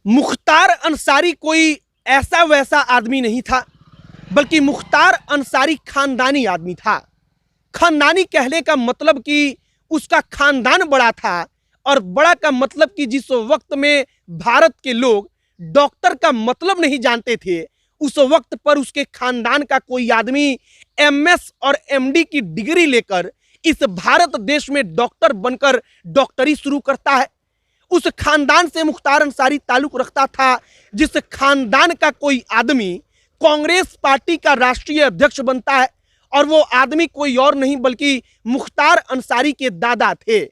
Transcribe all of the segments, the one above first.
मुख्तार अंसारी कोई ऐसा वैसा आदमी नहीं था, बल्कि मुख्तार अंसारी खानदानी आदमी था। खानदानी कहने का मतलब कि उसका खानदान बड़ा था, और बड़ा का मतलब कि जिस वक्त में भारत के लोग डॉक्टर का मतलब नहीं जानते थे, उस वक्त पर उसके खानदान का कोई आदमी एमएस और एमडी की डिग्री लेकर इस भारत देश में डॉक्टर बनकर डॉक्टरी शुरू करता है। उस खानदान से मुख्तार अंसारी ताल्लुक रखता था, जिस खानदान का कोई आदमी कांग्रेस पार्टी का राष्ट्रीय अध्यक्ष बनता है, और वो आदमी कोई और नहीं बल्कि मुख्तार अंसारी के दादा थे।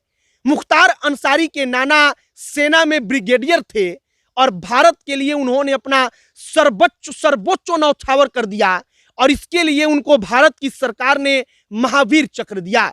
मुख्तार अंसारी के नाना सेना में ब्रिगेडियर थे, और भारत के लिए उन्होंने अपना सर्वोच्च न्यौछावर कर दिया, और इसके लिए उनको भारत की सरकार ने महावीर चक्र दिया।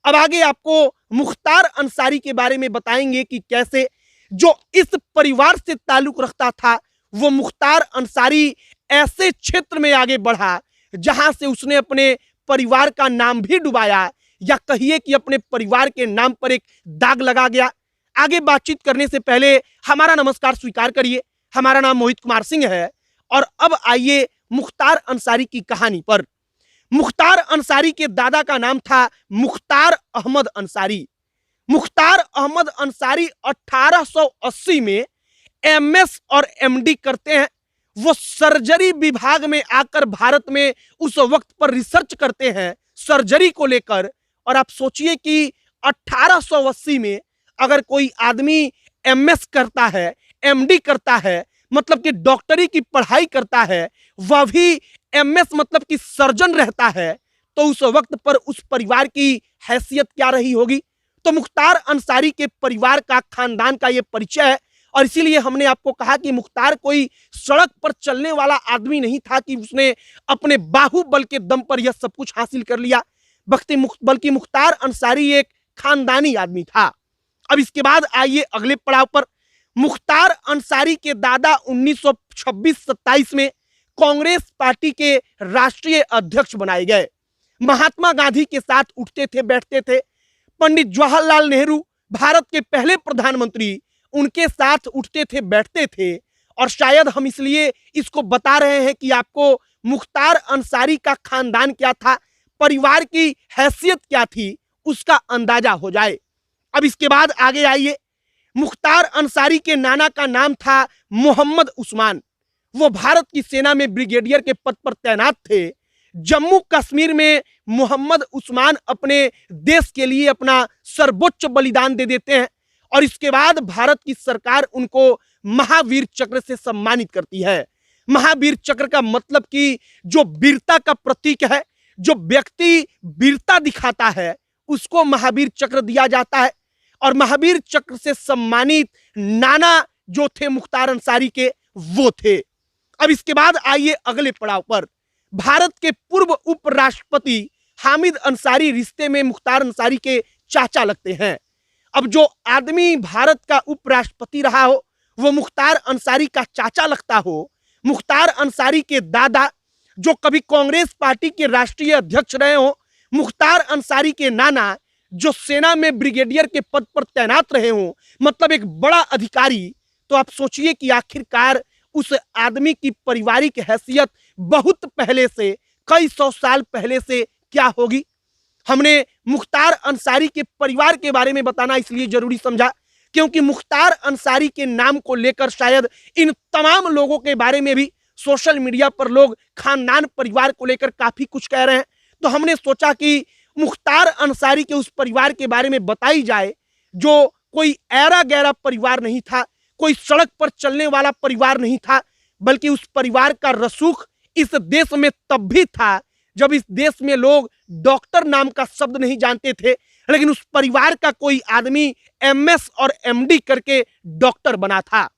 अब आगे आपको मुख्तार अंसारी के बारे में बताएंगे कि कैसे जो इस परिवार से ताल्लुक रखता था, वो मुख्तार अंसारी ऐसे क्षेत्र में आगे बढ़ा जहां से उसने अपने परिवार का नाम भी डुबाया, या कहिए कि अपने परिवार के नाम पर एक दाग लगा गया। आगे बातचीत करने से पहले हमारा नमस्कार स्वीकार करिए। हमारा नाम मोहित कुमार सिंह है, और अब आइए मुख्तार अंसारी की कहानी पर। मुख्तार अंसारी के दादा का नाम था मुख्तार अहमद अंसारी। मुख्तार अहमद अंसारी 1880 में एमएस और एमडी करते हैं। वो सर्जरी विभाग में आकर भारत में उस वक्त पर रिसर्च करते हैं सर्जरी को लेकर। और आप सोचिए कि 1880 में अगर कोई आदमी एमएस करता है, एमडी करता है, मतलब कि डॉक्टरी की पढ़ाई करता है, वह भी एमएस मतलब कि सर्जन रहता है, तो उस वक्त पर उस परिवार की हैसियत क्या रही होगी। तो मुख्तार अंसारी के परिवार का, खानदान का ये परिचय है, और इसीलिए हमने आपको कहा कि मुख्तार कोई सड़क पर चलने वाला आदमी नहीं था कि उसने अपने बाहुबल के दम पर यह सब कुछ हासिल कर लिया, बल्कि मुख्तार अंसारी एक खानदानी आदमी था। अब इसके बाद आइए अगले पड़ाव पर। मुख्तार अंसारी के दादा 1926-27 में कांग्रेस पार्टी के राष्ट्रीय अध्यक्ष बनाए गए। महात्मा गांधी के साथ उठते थे, बैठते थे। पंडित जवाहरलाल नेहरू, भारत के पहले प्रधानमंत्री, उनके साथ उठते थे, बैठते थे। और शायद हम इसलिए इसको बता रहे हैं कि आपको मुख्तार अंसारी का खानदान क्या था, परिवार की हैसियत क्या थी, उसका अंदाजा हो जाए। अब इसके बाद आगे आइए। मुख्तार अंसारी के नाना का नाम था मोहम्मद उस्मान। वो भारत की सेना में ब्रिगेडियर के पद पर तैनात थे। जम्मू कश्मीर में मोहम्मद उस्मान अपने देश के लिए अपना सर्वोच्च बलिदान दे देते हैं, और इसके बाद भारत की सरकार उनको महावीर चक्र से सम्मानित करती है। महावीर चक्र का मतलब कि जो वीरता का प्रतीक है, जो व्यक्ति वीरता दिखाता है, उसको महावीर चक्र दिया जाता है। और महावीर चक्र से सम्मानित नाना जो थे मुख्तार अंसारी के, वो थे। अब इसके बाद आइए अगले पड़ाव पर। भारत के पूर्व उपराष्ट्रपति हामिद अंसारी रिश्ते में मुख्तार अंसारी के चाचा लगते हैं। अब जो आदमी भारत का उपराष्ट्रपति रहा हो, वो मुख्तार अंसारी का चाचा लगता हो। मुख्तार अंसारी के दादा जो कभी कांग्रेस पार्टी के राष्ट्रीय अध्यक्ष रहे हो, मुख्तार अंसारी के नाना जो सेना में ब्रिगेडियर के पद पर तैनात रहे हों, मतलब एक बड़ा अधिकारी। तो आप सोचिए कि आखिरकार उस आदमी की पारिवारिक हैसियत बहुत पहले से, कई सौ साल पहले से क्या होगी। हमने मुख्तार अंसारी के परिवार के बारे में बताना इसलिए जरूरी समझा, क्योंकि मुख्तार अंसारी के नाम को लेकर शायद इन तमाम लोगों के बारे में भी सोशल मीडिया पर लोग खानदान, परिवार को लेकर काफी कुछ कह रहे हैं। तो हमने सोचा कि मुख्तार अंसारी के उस परिवार के बारे में बताई जाए, जो कोई ऐरा गैरा परिवार नहीं था, कोई सड़क पर चलने वाला परिवार नहीं था, बल्कि उस परिवार का रसूख इस देश में तब भी था जब इस देश में लोग डॉक्टर नाम का शब्द नहीं जानते थे, लेकिन उस परिवार का कोई आदमी एमएस और एमडी करके डॉक्टर बना था।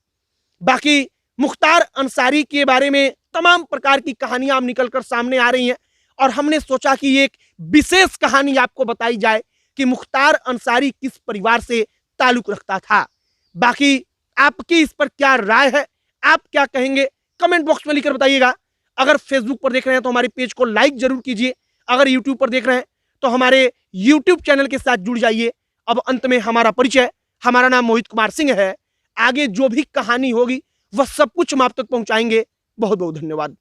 बाकी मुख्तार अंसारी के बारे में तमाम प्रकार की कहानियां अब निकलकर सामने आ रही हैं, और हमने सोचा कि एक विशेष कहानी आपको बताई जाए कि मुख्तार अंसारी किस परिवार से ताल्लुक रखता था। बाकी आपकी इस पर क्या राय है, आप क्या कहेंगे, कमेंट बॉक्स में लिखकर बताइएगा। अगर फेसबुक पर देख रहे हैं तो हमारे पेज को लाइक जरूर कीजिए। अगर यूट्यूब पर देख रहे हैं तो हमारे यूट्यूब चैनल के साथ जुड़ जाइए। अब अंत में हमारा परिचय, हमारा नाम मोहित कुमार सिंह है। आगे जो भी कहानी होगी वह सब कुछ हम आप तक पहुंचाएंगे। बहुत बहुत धन्यवाद।